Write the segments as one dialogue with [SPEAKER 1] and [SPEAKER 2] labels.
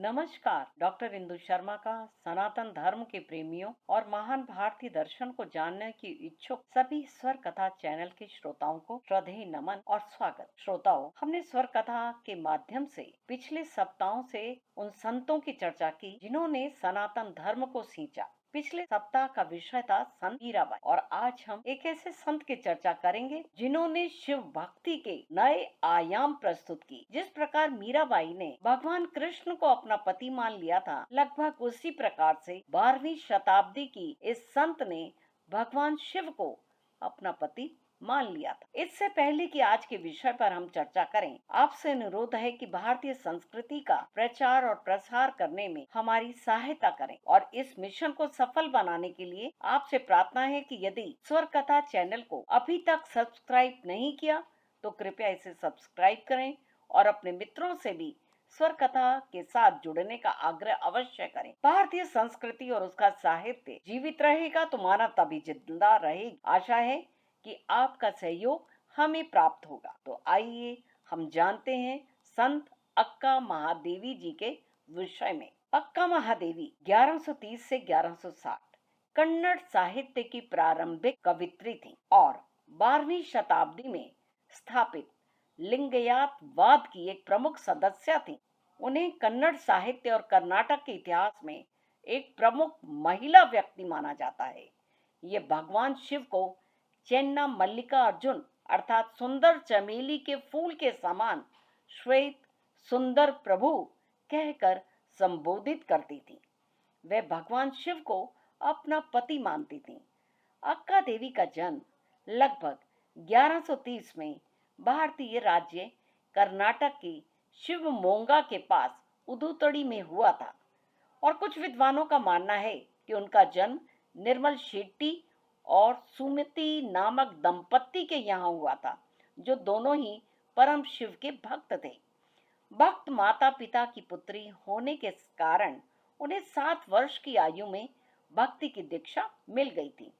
[SPEAKER 1] नमस्कार। डॉक्टर इंदु शर्मा का सनातन धर्म के प्रेमियों और महान भारतीय दर्शन को जानने की इच्छुक सभी स्वर कथा चैनल के श्रोताओं को श्रद्धेय नमन और स्वागत। श्रोताओं, हमने स्वर कथा के माध्यम से पिछले सप्ताहों से उन संतों की चर्चा की जिन्होंने सनातन धर्म को सींचा। पिछले सप्ताह का विषय था संत मीराबाई और आज हम एक ऐसे संत की चर्चा करेंगे जिन्होंने शिव भक्ति के नए आयाम प्रस्तुत की। जिस प्रकार मीराबाई ने भगवान कृष्ण को अपना पति मान लिया था, लगभग उसी प्रकार से 12वीं शताब्दी की इस संत ने भगवान शिव को अपना पति मान लिया था। इससे पहले कि आज के विषय पर हम चर्चा करें, आपसे अनुरोध है कि भारतीय संस्कृति का प्रचार और प्रसार करने में हमारी सहायता करें और इस मिशन को सफल बनाने के लिए आपसे प्रार्थना है कि यदि स्वर कथा चैनल को अभी तक सब्सक्राइब नहीं किया तो कृपया इसे सब्सक्राइब करें और अपने मित्रों से भी स्वर कथा के साथ जुड़ने का आग्रह अवश्य करें। भारतीय संस्कृति और उसका साहित्य जीवित रहेगा तो मानवता भी जिंदा रहेगी। आशा है कि आपका सहयोग हमें प्राप्त होगा। तो आइए हम जानते हैं संत अक्का महादेवी जी के विषय में। अक्का महादेवी 1130 से 1160 कन्नड़ साहित्य की प्रारंभिक कवित्री थी और 12वीं शताब्दी में स्थापित लिंगयातवाद की एक प्रमुख सदस्य थी। उन्हें कन्नड़ साहित्य और कर्नाटक के इतिहास में एक प्रमुख महिला व्यक्ति माना जाता है। ये भगवान शिव को चेन्ना मल्लिका अर्जुन अर्थात सुंदर चमेली के फूल के समान श्वेत सुंदर प्रभु कहकर संबोधित करती थी। वे भगवान शिव को अपना पति मानती थी। अक्का देवी का जन्म लगभग 1130 में भारतीय राज्य कर्नाटक की शिवमोगा के पास उदुतड़ी में हुआ था और कुछ विद्वानों का मानना है कि उनका जन्म निर्मल शेट्टी और सुमति नामक दंपत्ति के यहाँ हुआ था, जो दोनों ही परम शिव के भक्त थे। भक्त माता पिता की पुत्री होने के कारण उन्हें 7 वर्ष की आयु में भक्ति की दीक्षा मिल गई थी।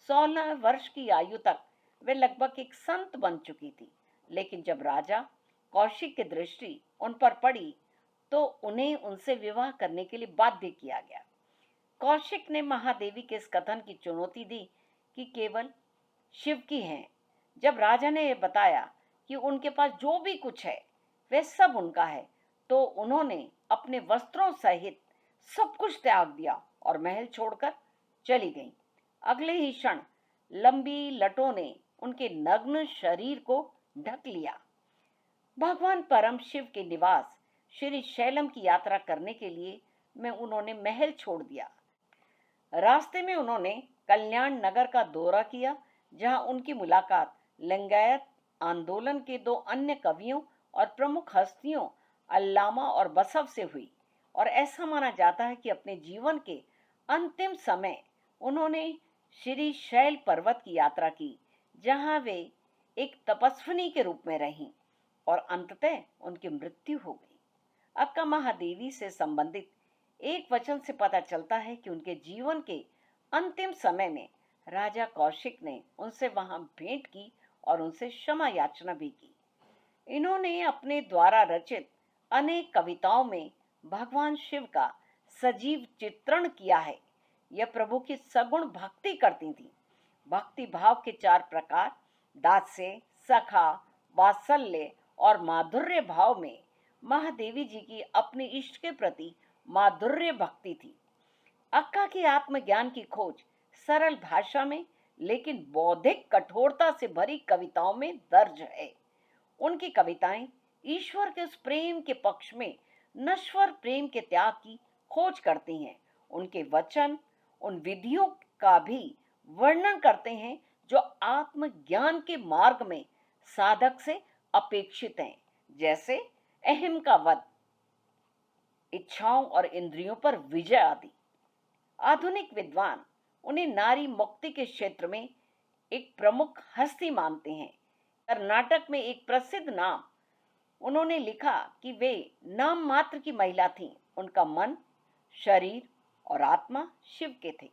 [SPEAKER 1] 16 वर्ष की आयु तक वे लगभग एक संत बन चुकी थी, लेकिन जब राजा कौशिक की दृष्टि उन पर पड़ी तो उन्हें उनसे विवाह करने के लिए बाध्य किया गया। कौशिक ने महादेवी के इस कथन की चुनौती दी कि केवल शिव की हैं। जब राजा ने यह बताया कि उनके पास जो भी कुछ है वह सब उनका है, तो उन्होंने अपने वस्त्रों सहित सब कुछ त्याग दिया और महल छोड़कर चली गईं। अगले ही क्षण लंबी लटों ने उनके नग्न शरीर को ढक लिया। भगवान परम शिव के निवास श्री शैलम की यात्रा करने के लिए उन्होंने महल छोड़ दिया। रास्ते में उन्होंने कल्याण नगर का दौरा किया, जहां उनकी मुलाकात लिंगायत आंदोलन के 2 अन्य कवियों और प्रमुख हस्तियों अल्लामा और बसव से हुई और ऐसा माना जाता है कि अपने जीवन के अंतिम समय उन्होंने श्री शैल पर्वत की यात्रा की, जहां वे एक तपस्विनी के रूप में रहीं और अंततः उनकी मृत्यु हो गई। अक्का महादेवी से संबंधित एक वचन से पता चलता है कि उनके जीवन के अंतिम समय में राजा कौशिक ने उनसे वहां भेंट की और उनसे क्षमा याचना भी की। इन्होंने अपने द्वारा रचित अनेक कविताओं में भगवान शिव का सजीव चित्रण किया है। यह प्रभु की सगुण भक्ति करती थी। भक्ति भाव के 4 प्रकार दास्य, सखा, वात्सल्य और माधुर्य भाव में महादेवी जी की अपने इष्ट के प्रति माधुर्य भक्ति थी। अक्का की आत्मज्ञान की खोज सरल भाषा में लेकिन बौद्धिक कठोरता से भरी कविताओं में दर्ज है। उनकी कविताएं ईश्वर के उस प्रेम के पक्ष में नश्वर प्रेम के त्याग की खोज करती हैं। उनके वचन उन विधियों का भी वर्णन करते हैं जो आत्मज्ञान के मार्ग में साधक से अपेक्षित हैं, जैसे अहम का वध, इच्छाओं और इंद्रियों पर विजय आदि। आधुनिक विद्वान उन्हें नारी मुक्ति के क्षेत्र में एक प्रमुख हस्ती मानते हैं। कर्नाटक में एक प्रसिद्ध नाम उन्होंने लिखा कि वे नाम मात्र की महिला थीं। उनका मन, शरीर और आत्मा शिव के थे।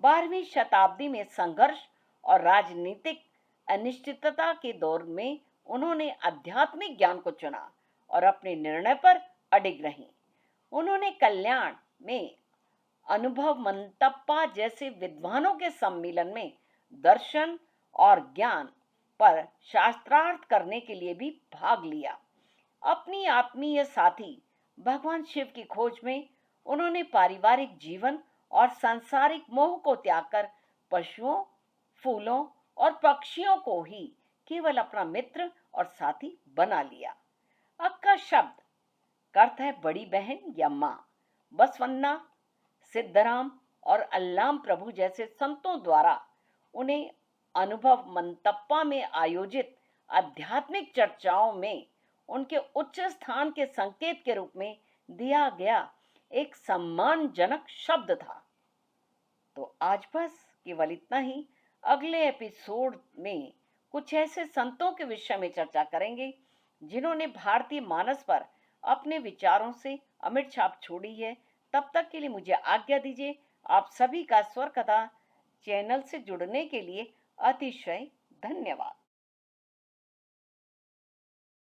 [SPEAKER 1] 12वीं शताब्दी में संघर्ष और राजनीतिक अनिश्चितता के दौर में उन्होंने आध्यात्मिक ज्ञान को चुना और अपने निर्णय पर अडिग रहीं। कल्याण में अनुभव मंतप्पा जैसे विद्वानों के सम्मेलन में दर्शन और ज्ञान पर शास्त्रार्थ करने के लिए भी भाग लिया। अपनी आत्मीय साथी भगवान शिव की खोज में उन्होंने पारिवारिक जीवन और सांसारिक मोह को त्याग कर पशुओं, फूलों और पक्षियों को ही केवल अपना मित्र और साथी बना लिया। अक्का शब्द का अर्थ है बड़ी बहन या माँ। बसवन्ना, सिद्धराम और अल्लाम प्रभु जैसे संतों द्वारा उन्हें अनुभव मंतप्पा में आयोजित आध्यात्मिक चर्चाओं में उनके उच्च स्थान के संकेत के रूप में दिया गया एक सम्मानजनक शब्द था। तो आज बस केवल इतना ही। अगले एपिसोड में कुछ ऐसे संतों के विषय में चर्चा करेंगे जिन्होंने भारतीय मानस पर अपने विचारों से अमिट छाप छोड़ी है। तब तक के लिए मुझे आज्ञा दीजिए। आप सभी का स्वर कथा चैनल से जुड़ने के लिए अतिशय धन्यवाद।